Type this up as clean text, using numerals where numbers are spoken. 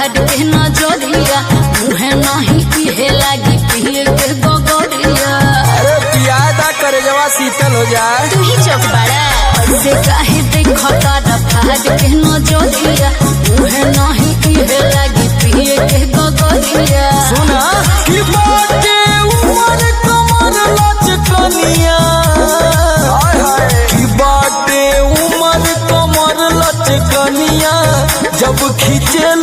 फाड़ के नजरिया मुहे नहीं पिए लागी पिए के गोगरिया। अरे पियादा करे जवा शीतल हो जाए। तू ही चौक बड़ा ऐसे काहे देखो तारा फाड़ के नजरिया मुहे नहीं पिए लागी पिए के गोगरिया। सुना कि बाटे उमर कमर लचकनिया कि बाटे उमर कमर लचकनिया जब खींचे